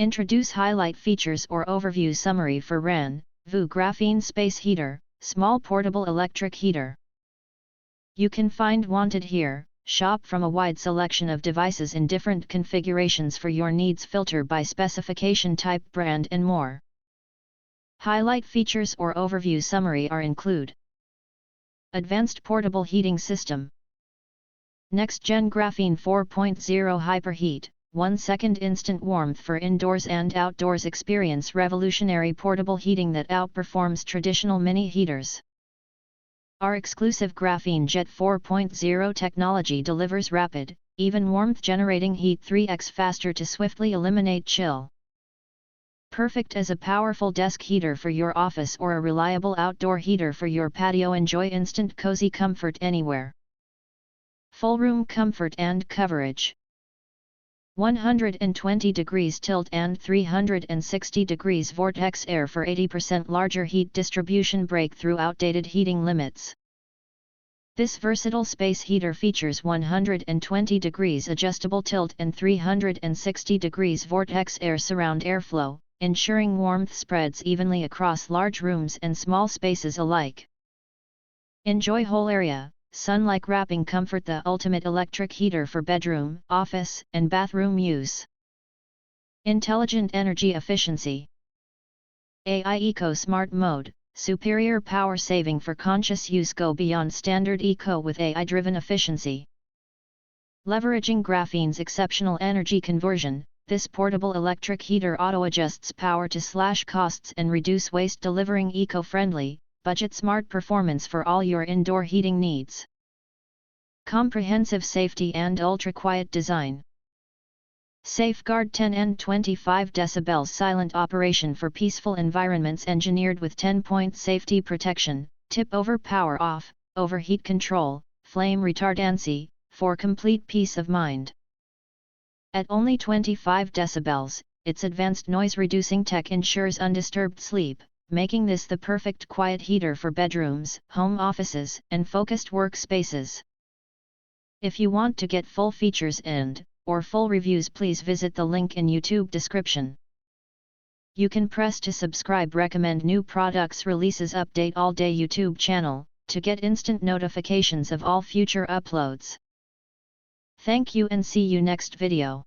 Introduce highlight features or overview summary for RANVOO Graphene Space Heater, Small Portable Electric Heater. You can find wanted here. Shop from a wide selection of devices in different configurations for your needs. Filter by specification type, brand and more. Highlight features or overview summary are include: Advanced Portable Heating System, Next Gen Graphene 4.0 Hyperheat, 1 second instant warmth for indoors and outdoors. Experience revolutionary portable heating that outperforms traditional mini heaters. Our exclusive Graphene Jet 4.0 technology delivers rapid, even warmth generating heat 3x faster to swiftly eliminate chill. Perfect as a powerful desk heater for your office or a reliable outdoor heater for your patio. Enjoy instant cozy comfort anywhere. Full room comfort and coverage. 120 degrees tilt and 360 degrees vortex air for 80% larger heat distribution. Break through outdated heating limits. This versatile space heater features 120 degrees adjustable tilt and 360 degrees vortex air surround airflow, ensuring warmth spreads evenly across large rooms and small spaces alike. Enjoy whole area, sun-like wrapping comfort. The ultimate electric heater for bedroom, office, and bathroom use. Intelligent energy efficiency. AI Eco Smart Mode, superior power saving for conscious use. Go beyond standard eco with AI-driven efficiency. Leveraging graphene's exceptional energy conversion, this portable electric heater auto-adjusts power to slash costs and reduce waste, delivering eco-friendly, budget-smart performance for all your indoor heating needs. Comprehensive safety and ultra-quiet design. Safeguard 10 and 25 decibels silent operation for peaceful environments. Engineered with 10-point safety protection, tip-over power off, overheat control, flame retardancy, for complete peace of mind. At only 25 decibels, its advanced noise-reducing tech ensures undisturbed sleep, making this the perfect quiet heater for bedrooms, home offices, and focused workspaces. If you want to get full features or full reviews, please visit the link in YouTube description. You can press to subscribe. Recommend new products releases. Update all day YouTube channel to get instant notifications of all future uploads. Thank you and see you next video.